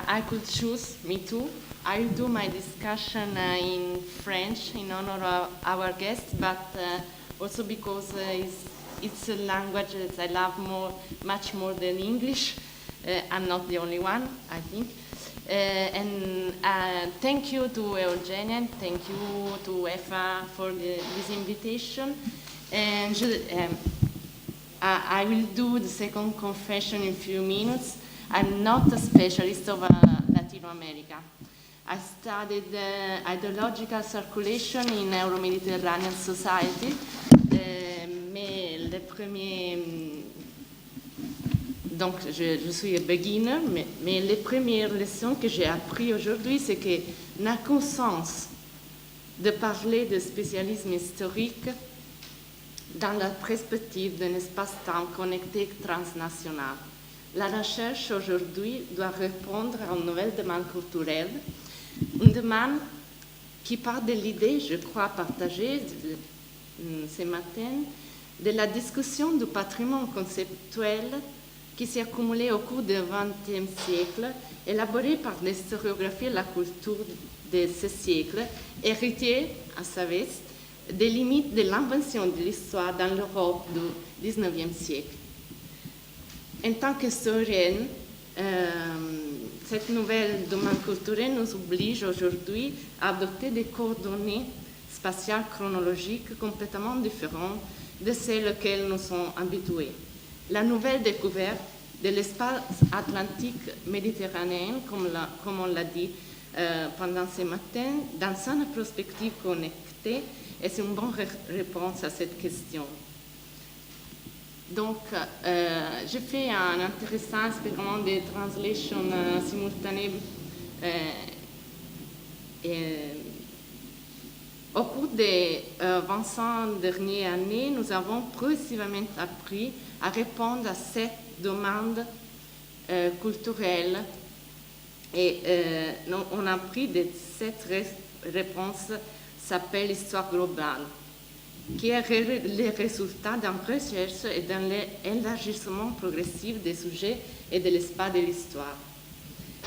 I could choose, me too. I'll do my discussion in French in honor of our guest, but also because it's a language that I love much more than English. I'm not the only one, I think. And thank you to Eugenia, and thank you to EFA for this invitation. And I will do the second confession in a few minutes. I'm not a specialist of Latin America. I studied ideological circulation in Euro-Mediterranean society, mais les premiers... Donc, je suis un beginner, mais les premières leçons que j'ai apprises aujourd'hui, c'est que n'a qu'un sens de parler de spécialisme historique dans la perspective d'un espace-temps connecté transnational. La recherche aujourd'hui doit répondre à une nouvelle demande culturelle, une demande qui part de l'idée, je crois, partagée ce matin, de la discussion du patrimoine conceptuel qui s'est accumulé au cours du XXe siècle, élaboré par l'historiographie et la culture de ce siècle, héritier, à sa veste, des limites de l'invention de l'histoire dans l'Europe du XIXe siècle. En tant qu'historienne, cette nouvelle demande culturelle nous oblige aujourd'hui à adopter des coordonnées spatiales chronologiques complètement différentes de celles auxquelles nous sommes habitués. La nouvelle découverte de l'espace atlantique méditerranéen, comme on l'a dit pendant ce matin, dans une perspective connectée, est une bonne réponse à cette question. Donc, j'ai fait un intéressant expériment de translation simultanée. Au cours des 25 dernières années, nous avons progressivement appris à répondre à cette demande culturelle et on a appris que cette réponse s'appelle l'histoire globale, qui est le résultat d'une recherche et d'un élargissement progressif des sujets et de l'espace de l'histoire.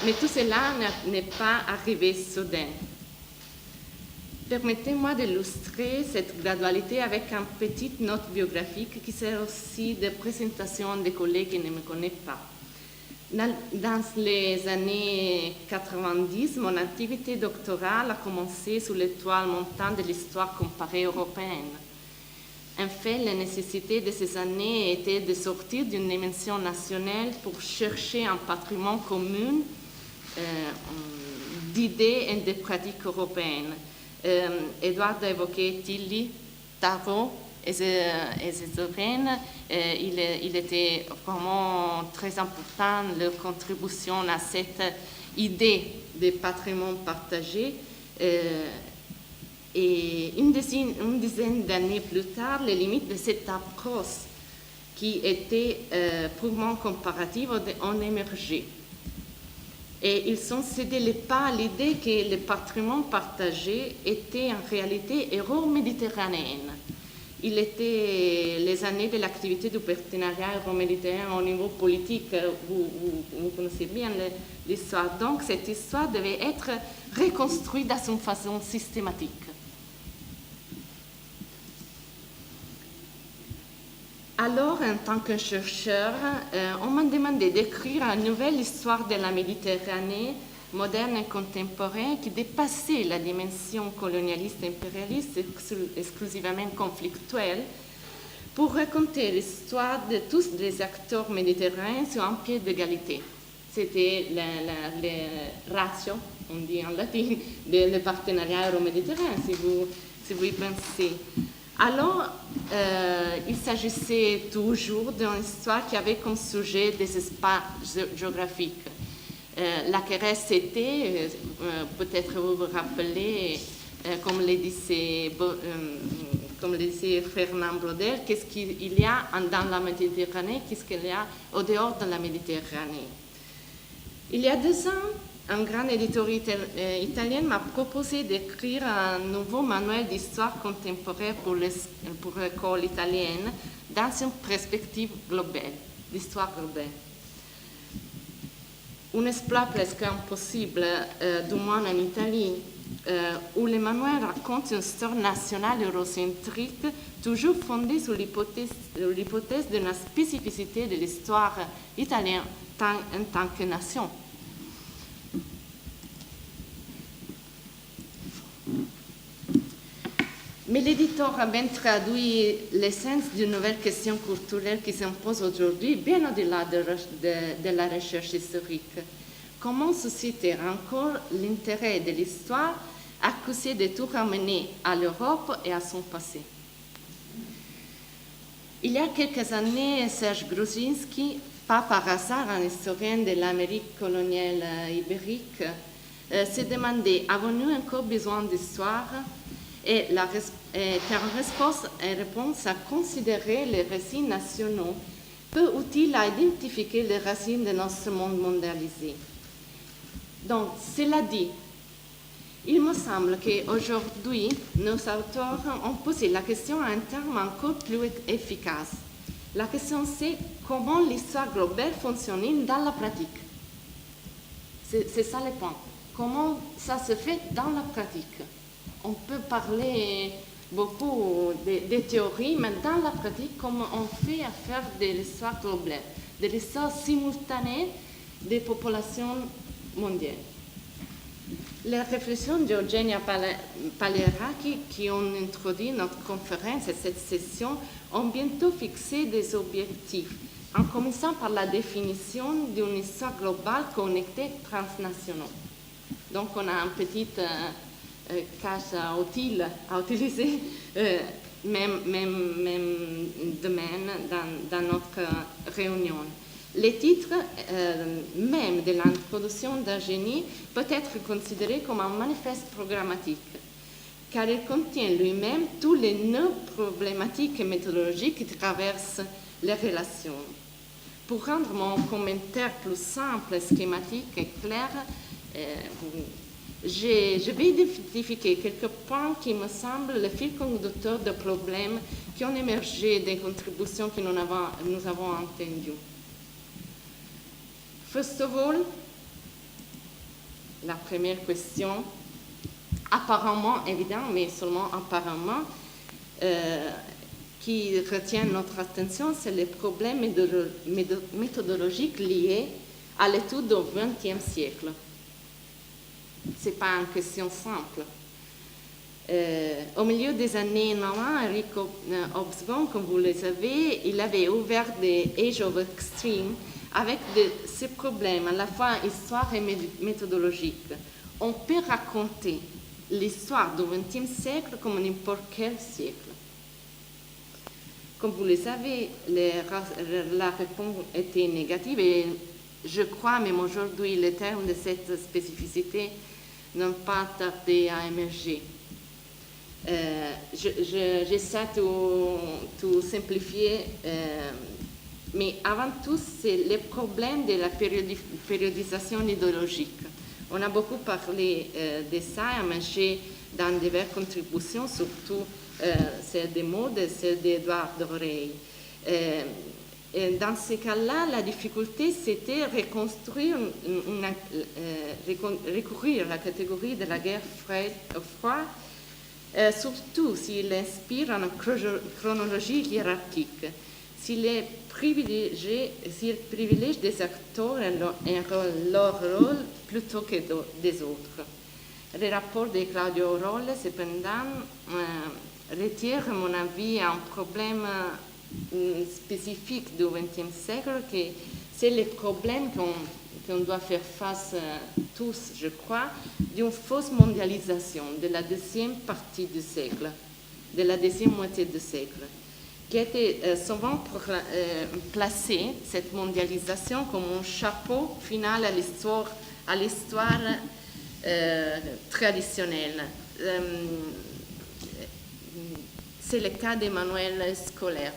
Mais tout cela n'est pas arrivé soudain. Permettez-moi d'illustrer cette gradualité avec une petite note biographique qui sert aussi de présentation des collègues qui ne me connaissent pas. Dans les années 90, mon activité doctorale a commencé sous l'étoile montante de l'histoire comparée européenne. En fait, la nécessité de ces années était de sortir d'une dimension nationale pour chercher un patrimoine commun d'idées et de pratiques européennes. Edouard a évoqué Tilly, Tarot et Zézorène. Il était vraiment très important leur contribution à cette idée de patrimoine partagé. Et une dizaine d'années plus tard, les limites de cette approche qui était purement comparative ont émergé. Et ils ont cédé le pas à l'idée que le patrimoine partagé était en réalité euro-méditerranéen. Il était les années de l'activité du partenariat euro-méditerranéen au niveau politique, vous connaissez bien l'histoire. Donc cette histoire devait être reconstruite d'une façon systématique. Alors, en tant que chercheur, on m'a demandé d'écrire une nouvelle histoire de la Méditerranée moderne et contemporaine qui dépassait la dimension colonialiste et impérialiste exclusivement conflictuelle pour raconter l'histoire de tous les acteurs méditerranéens sur un pied d'égalité. C'était le ratio, on dit en latin, du partenariat euro-méditerranéen, si vous y pensez. Alors, il s'agissait toujours d'une histoire qui avait comme sujet des espaces géographiques. La querelle était, peut-être vous vous rappelez, comme le disait Fernand Braudel, qu'est-ce qu'il y a dans la Méditerranée, qu'est-ce qu'il y a au dehors de la Méditerranée. Il y a 2 ans, un grand éditeur italien m'a proposé d'écrire un nouveau manuel d'histoire contemporaine pour l'école italienne dans une perspective globale, d'histoire globale. un exploit presque impossible, du moins en Italie, où l'Emmanuel raconte une histoire nationale eurocentrique, toujours fondée sur l'hypothèse d'une spécificité de l'histoire italienne en tant que nation. Mais l'éditeur a bien traduit l'essence d'une nouvelle question culturelle qui s'impose aujourd'hui, bien au-delà de la recherche historique. Comment susciter encore l'intérêt de l'histoire accusée de tout ramener à l'Europe et à son passé? Il y a quelques années, Serge Gruszinski, pas par hasard un historien de l'Amérique coloniale ibérique, se demandait: avons-nous encore besoin d'histoire? Et en réponse à considérer les récits nationaux peu utiles à identifier les racines de notre monde mondialisé. Donc, cela dit, il me semble qu'aujourd'hui, nos auteurs ont posé la question à un terme encore plus efficace. La question, c'est comment l'histoire globale fonctionne dans la pratique. C'est ça le point. Comment ça se fait dans la pratique? On peut parler beaucoup de théories, mais dans la pratique, comment on fait à faire de l'histoire globale, de l'histoire simultanée des populations mondiales. Les réflexions d'Eugenia Paleraki, qui ont introduit notre conférence et cette session, ont bientôt fixé des objectifs, en commençant par la définition d'une histoire globale connectée transnationale. Donc, on a un petit cache à utiliser, même domaine dans notre réunion. Le titre même de l'introduction d'Eugénie peut être considéré comme un manifeste programmatique, car il contient lui-même toutes les 9 problématiques méthodologiques qui traversent les relations. Pour rendre mon commentaire plus simple, schématique et clair, je vais identifier quelques points qui me semblent le fil conducteur de problèmes qui ont émergé des contributions que nous avons entendues. First of all, la première question, apparemment évidente, mais seulement apparemment, qui retient notre attention, c'est les problèmes méthodologiques liés à l'étude du XXe siècle. Ce n'est pas une question simple. Au milieu des années 90, Enrico Hobsbawm, comme vous le savez, il avait ouvert des Age of Extreme avec ces problèmes, à la fois histoire et méthodologique. On peut raconter l'histoire du XXe siècle comme n'importe quel siècle. Comme vous le savez, la réponse était négative et je crois, même aujourd'hui, les termes de cette spécificité n'ont pas tardé à émerger. J'essaie de simplifier, mais avant tout, c'est le problème de la périodisation idéologique. On a beaucoup parlé de ça, émergé dans diverses contributions, surtout celle de Maud et celle d'Edouard Dorey. Dans ces cas-là, la difficulté, c'était recourir à la catégorie de la guerre froide, surtout s'il inspire une chronologie hiérarchique, s'il privilège des acteurs et leur rôle plutôt que des autres. Le rapport de Claudio Rolle, cependant, retire, à mon avis, un problème spécifique du XXe siècle, que c'est le problème qu'on doit faire face tous, je crois, d'une fausse mondialisation de la deuxième partie du siècle, de la deuxième moitié du siècle, qui a été souvent placée, cette mondialisation, comme un chapeau final à l'histoire traditionnelle. C'est le cas des manuels scolaires.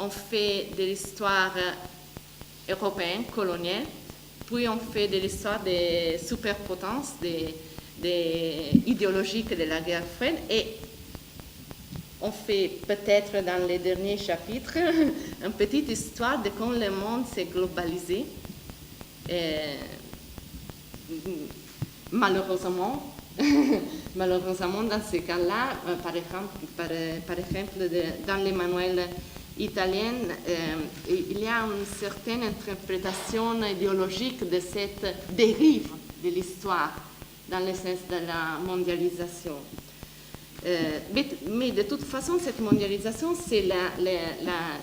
On fait de l'histoire européenne, coloniale, puis on fait de l'histoire des superpotences, des idéologiques de la guerre froide, et on fait peut-être dans les derniers chapitres une petite histoire de comment le monde s'est globalisé Malheureusement, malheureusement, dans ces cas-là, par exemple dans les manuels italiens, il y a une certaine interprétation idéologique de cette dérive de l'histoire dans le sens de la mondialisation. Mais de toute façon, cette mondialisation,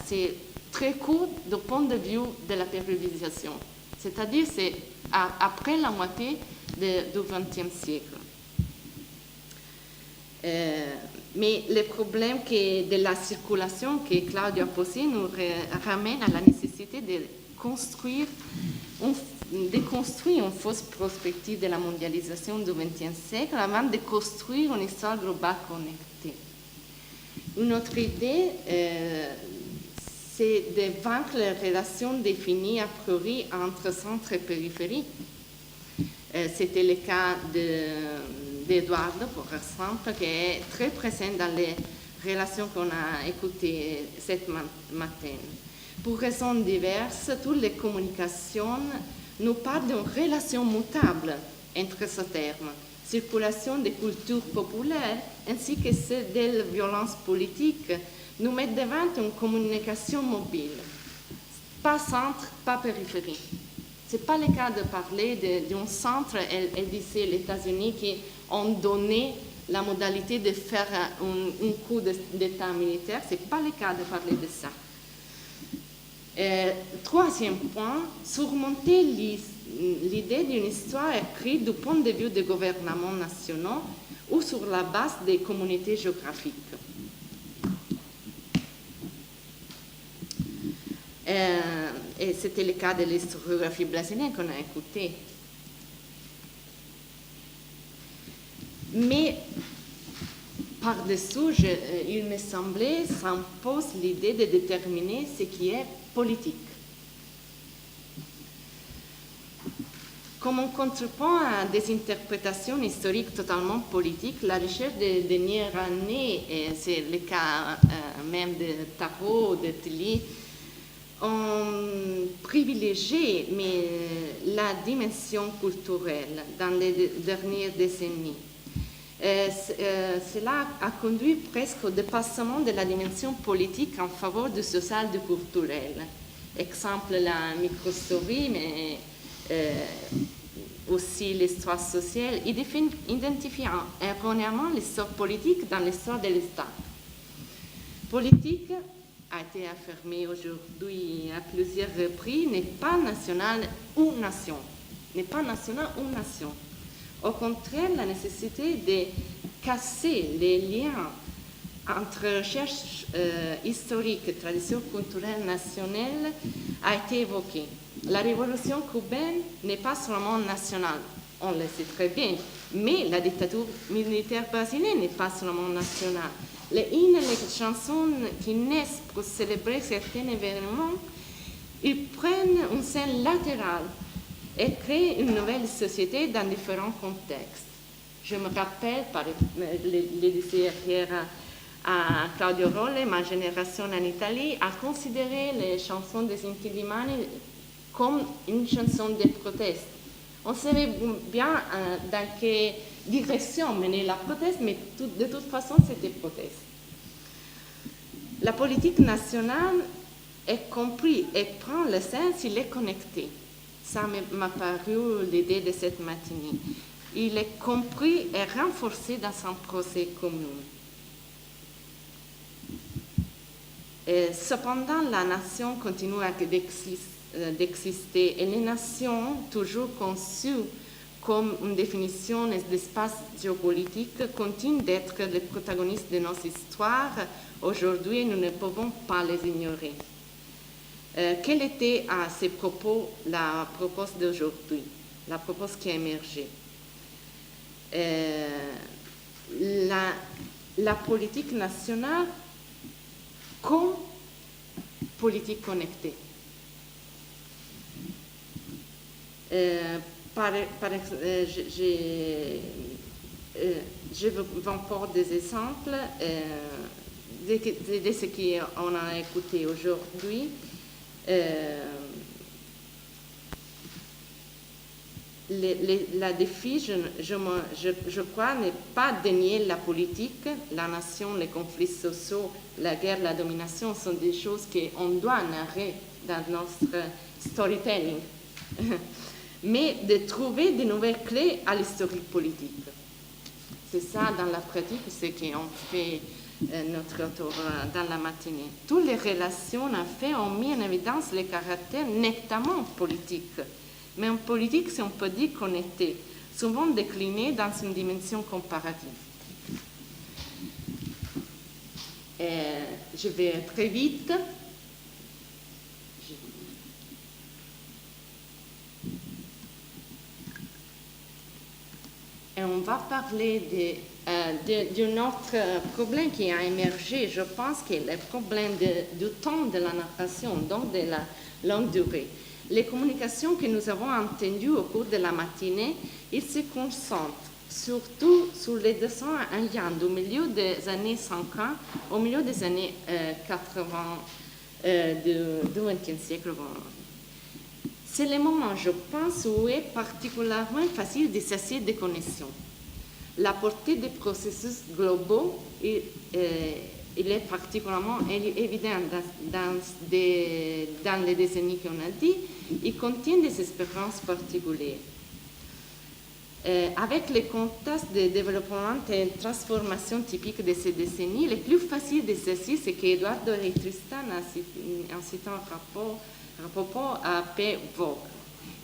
c'est très court du point de vue de la périodisation. C'est-à-dire, c'est après la moitié du XXe siècle. Mais le problème de la circulation que Claudio a posé nous ramène à la nécessité de construire une fausse perspective de la mondialisation du XXe siècle avant de construire une histoire globale connectée. Une autre idée, c'est de vaincre les relations définies a priori entre centre et périphérie. C'était le cas d'Eduardo, par exemple, qui est très présent dans les relations qu'on a écoutées cette matin. Pour raisons diverses, toutes les communications nous parlent d'une relation mutable entre ce terme, circulation des cultures populaires ainsi que celle de la violence politique, nous mettent devant une communication mobile. Pas centre, pas périphérie. Ce n'est pas le cas de parler d'un centre, elle disait les États-Unis qui ont donné la modalité de faire un coup d'État militaire. Ce n'est pas le cas de parler de ça. Troisième point, surmonter l'idée d'une histoire écrite du point de vue des gouvernements nationaux ou sur la base des communautés géographiques. Et c'était le cas de l'historiographie brésilienne qu'on a écouté. Mais par-dessous, il me semblait, s'impose l'idée de déterminer ce qui est politique. Comme un contrepoint à des interprétations historiques totalement politiques, la recherche des dernières années, et c'est le cas même de Tarot, de Tilly, ont privilégié la dimension culturelle dans les dernières décennies. Cela a conduit presque au dépassement de la dimension politique en faveur du social et du culturel. Exemple, la microstory, mais aussi l'histoire sociale, identifiant erronément l'histoire politique dans l'histoire de l'État. Politique, a été affirmé aujourd'hui à plusieurs reprises, n'est pas nationale ou nation. N'est pas nationale ou nation. Au contraire, la nécessité de casser les liens entre recherche historique et tradition culturelle nationale a été évoquée. La révolution cubaine n'est pas seulement nationale, on le sait très bien, mais la dictature militaire brésilienne n'est pas seulement nationale. Les hymnes et les chansons qui naissent pour célébrer certains événements, ils prennent une scène latérale et créent une nouvelle société dans différents contextes. Je me rappelle, le disais hier à Claudio Rolle, ma génération en Italie a considéré les chansons des Inti Illimani comme une chanson de proteste. On savait bien dans quelle direction menait la proteste, mais de toute façon, c'était proteste. La politique nationale est comprise et prend le sens, il est connecté. Ça m'a paru l'idée de cette matinée. Il est compris et renforcé dans son procès commun. Et cependant, la nation continue d'exister et les nations, toujours conçues comme une définition d'espace géopolitique, continuent d'être les protagonistes de nos histoires. Aujourd'hui, nous ne pouvons pas les ignorer. Quelle était à ces propos la propos d'aujourd'hui, la propos qui a émergé? La politique nationale comme politique connectée. Je vous apporte des exemples de ce qu'on a écouté aujourd'hui. la défi, je crois, n'est pas de nier la politique, la nation, les conflits sociaux, la guerre, la domination sont des choses qu'on doit narrer dans notre storytelling, mais de trouver de nouvelles clés à l'historique politique. C'est ça, dans la pratique, ce qu'on fait notre auteur dans la matinée. Toutes les relations, en fait, ont mis en évidence les caractères nettement politiques, mais en politique, si on peut dire connectés, souvent déclinés dans une dimension comparative. Je vais très vite. Et on va parler d'un autre problème qui a émergé, je pense, qui est le problème du temps de la narration, donc de la longue durée. Les communications que nous avons entendues au cours de la matinée, ils se concentrent surtout sur les 200 indiens du milieu des années 50 au milieu des années 80 du XXe siècle. C'est le moment, je pense, où il est particulièrement facile de saisir des connexions. La portée des processus globaux il est particulièrement évident dans les décennies qu'on a dit. Il contient des expériences particulières. Avec les contextes de développement et de transformation typiques de ces décennies, le plus facile de saisir, c'est qu'Eduardo et Tristan, en citant un propos à P. Vogue.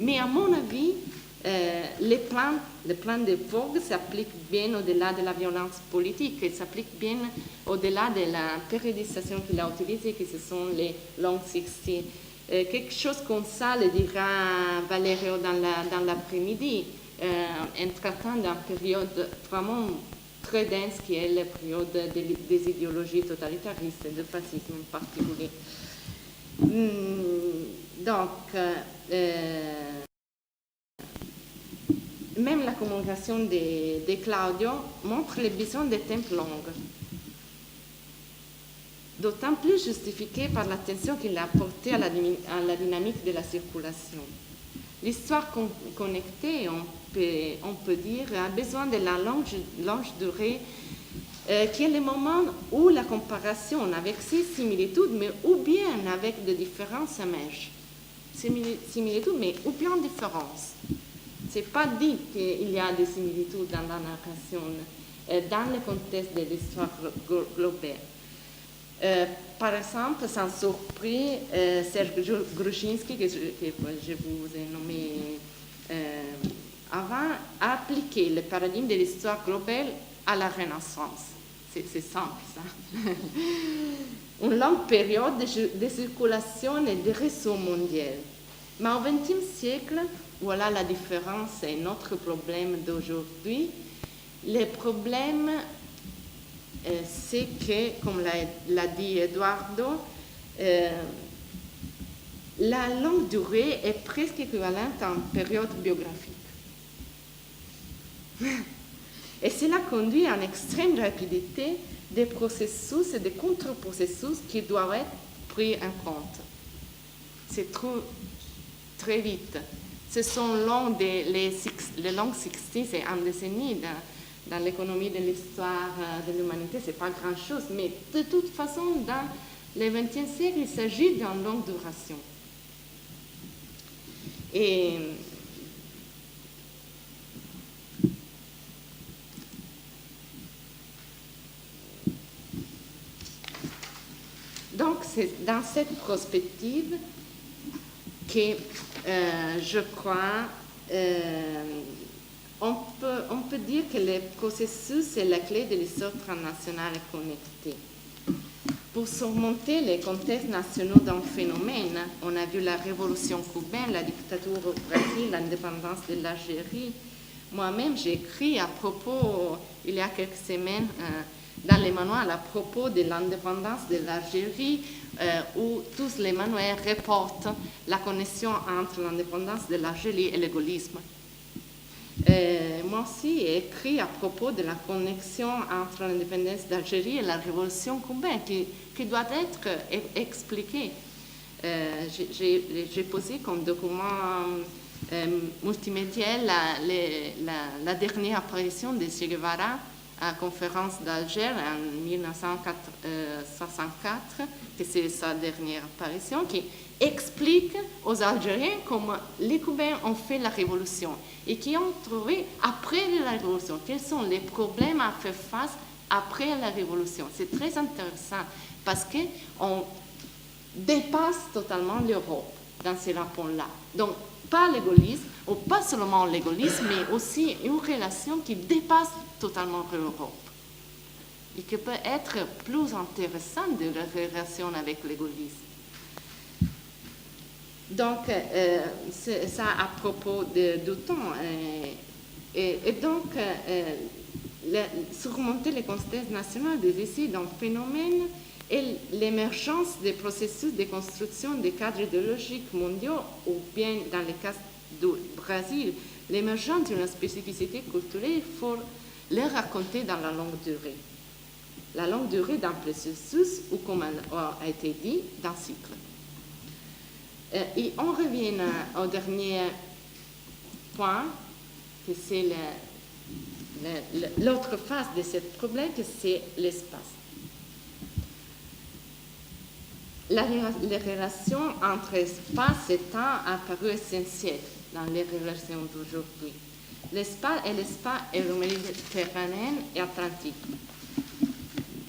Mais à mon avis, le plan de Vogue s'applique bien au-delà de la violence politique, il s'applique bien au-delà de la périodisation qu'il a utilisée, que ce sont les long 60. Quelque chose comme ça, le dira Valerio dans l'après-midi, en traitant d'une période vraiment très dense qui est la période des idéologies totalitaristes, du fascisme en particulier. Donc, même la communication de Claudio montre les besoins des temps longs, d'autant plus justifiée par l'attention qu'il a portée à la dynamique de la circulation. L'histoire connectée, on peut dire, a besoin de la longue durée, qui est le moment où la comparaison avec ces similitudes, mais ou bien avec des différences émerge. Similitudes, mais ou bien différences. Ce n'est pas dit qu'il y a des similitudes dans la narration, dans le contexte de l'histoire globale. Par exemple, sans surprise, Serge Grushinski, que je vous ai nommé avant, a appliqué le paradigme de l'histoire globale à la Renaissance. C'est simple, ça. Une longue période de circulation et de réseau mondial. Mais au XXe siècle, voilà la différence et notre problème d'aujourd'hui. Le problème, c'est que, comme l'a dit Eduardo, la longue durée est presque équivalente à une période biographique. Et cela conduit à une extrême rapidité des processus et des contre-processus qui doivent être pris en compte. C'est très vite. Ce sont les longues 60, c'est une décennie dans l'économie de l'histoire de l'humanité, ce n'est pas grand-chose, mais de toute façon, dans le XXe siècle, il s'agit d'une longue duration. Et donc, c'est dans cette perspective que je crois on peut dire que le processus est la clé de l'histoire transnationale connectée. Pour surmonter les contextes nationaux d'un phénomène, on a vu la révolution cubaine, la dictature au Brésil, l'indépendance de l'Algérie. Moi-même, j'ai écrit à propos, il y a quelques semaines, dans les manuels à propos de l'indépendance de l'Algérie, où tous les manuels reportent la connexion entre l'indépendance de l'Algérie et le gaullisme. Moi aussi, j'ai écrit à propos de la connexion entre l'indépendance d'Algérie et la révolution cubaine, qui doit être expliquée. J'ai posé comme document multimédielle la dernière apparition de Che Guevara à la conférence d'Alger en 1964, que c'est sa dernière apparition, qui explique aux Algériens comment les Cubains ont fait la révolution et qui ont trouvé après la révolution quels sont les problèmes à faire face après la révolution. C'est très intéressant parce qu'on dépasse totalement l'Europe dans ces rapports-là. Donc, pas l'égoïsme, ou pas seulement l'égoïsme, mais aussi une relation qui dépasse totalement l'Europe et qui peut être plus intéressante de la relation avec l'égoïsme. Donc, c'est ça à propos du temps. Et donc, surmonter les contextes nationaux des essais d'un phénomène et l'émergence des processus de construction des cadres idéologiques mondiaux, ou bien dans le cas du Brésil, l'émergence d'une spécificité culturelle, il faut les raconter dans la longue durée. La longue durée d'un processus ou, comme a été dit, d'un cycle. Et on revient au dernier point, que c'est l'autre face de ce problème, que c'est l'espace. Les relations entre espace et temps ont apparu essentielles dans les relations d'aujourd'hui. L'espace est le Méditerranéen et Atlantique.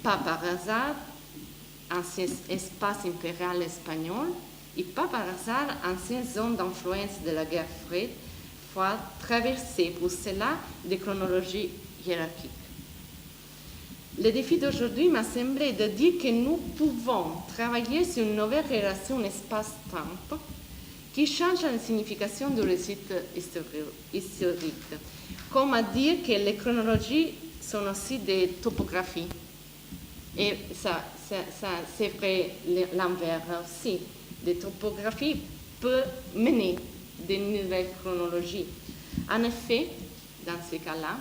Pas par hasard, ancien espace impérial espagnol, et pas par hasard, ancienne zone d'influence de la guerre froide, traversée pour cela des chronologies hiérarchiques. Le défi d'aujourd'hui m'a semblé de dire que nous pouvons travailler sur une nouvelle relation espace-temps qui change la signification du récit historique. Comme à dire que les chronologies sont aussi des topographies. Et ça c'est vrai l'envers aussi. Des topographies peuvent mener des nouvelles chronologies. En effet, dans ces cas-là,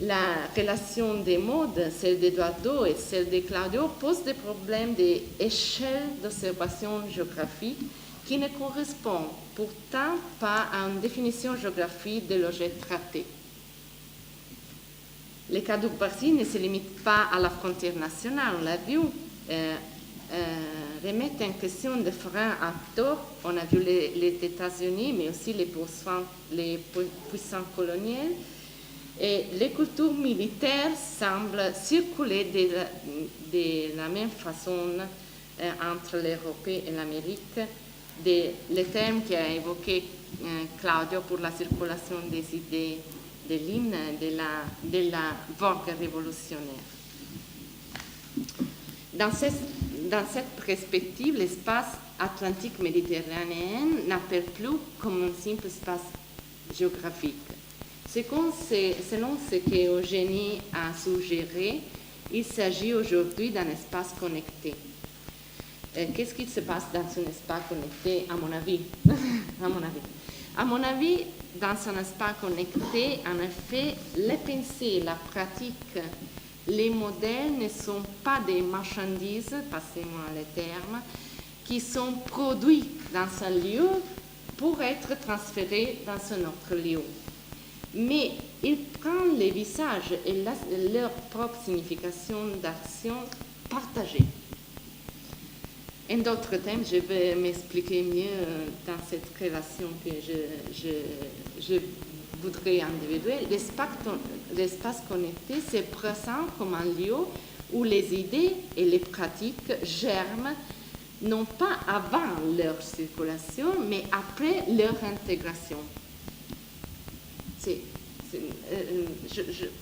la relation des modes, celle d'Eduardo et celle de Claudio, pose des problèmes d'échelle d'observation géographique qui ne correspondent pourtant pas à une définition géographique de l'objet traité. Le cas du Brésil ne se limite pas à la frontière nationale, on l'a vu. Remettre en question des freins à tort, on a vu les États-Unis, mais aussi les puissances coloniales. Et les cultures militaires semblent circuler de la même façon entre l'Europe et l'Amérique. Le terme qu'a évoqué Claudio pour la circulation des idées de l'hymne de la vogue révolutionnaire. Dans cette perspective, l'espace atlantique-méditerranéen n'appelle plus comme un simple espace géographique. Selon ce qu'Eugénie a suggéré, il s'agit aujourd'hui d'un espace connecté. Qu'est-ce qui se passe dans un espace connecté, à mon avis? À mon avis, dans un espace connecté, en effet, les pensées, la pratique, les modèles ne sont pas des marchandises, passez-moi le terme, qui sont produits dans un lieu pour être transférés dans un autre lieu. Mais ils prennent les visages et leur propre signification d'action partagée. En d'autres termes, je vais m'expliquer mieux dans cette relation que je voudrais individuelle. L'espace connecté se présente comme un lieu où les idées et les pratiques germent non pas avant leur circulation, mais après leur intégration.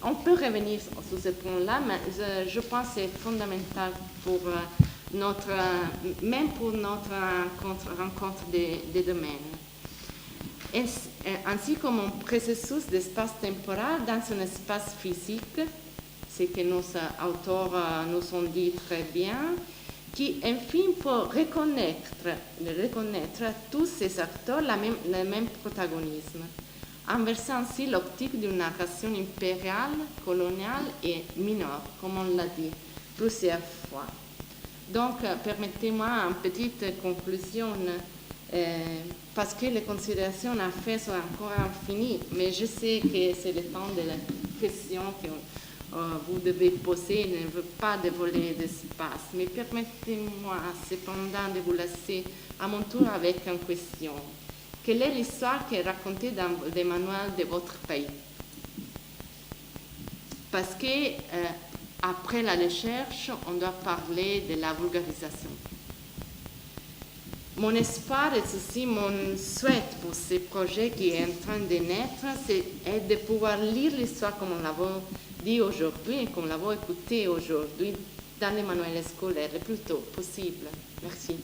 On peut revenir sur ce point-là, mais je pense que c'est fondamental pour même pour notre rencontre des domaines. Ainsi comme un processus d'espace temporel dans un espace physique, ce que nos auteurs nous ont dit très bien, qui enfin peut reconnaître tous ces acteurs le même protagonisme, inversant ainsi l'optique d'une narration impériale, coloniale et mineure, comme on l'a dit plusieurs fois. Donc, permettez-moi une petite conclusion. parce que les considérations à faire sont encore infinies, mais je sais que c'est le temps de la question que vous devez poser. Je ne veux pas dévoiler d'espace, mais permettez-moi cependant de vous laisser à mon tour avec une question. Quelle est l'histoire qui est racontée dans les manuels de votre pays? Parce que après la recherche, on doit parler de la vulgarisation. Mon espoir et aussi mon souhait pour ce projet qui est en train de naître, c'est de pouvoir lire l'histoire comme on l'avons dit aujourd'hui et comme l'avons écouté aujourd'hui dans les manuels scolaires le plus tôt possible. Merci.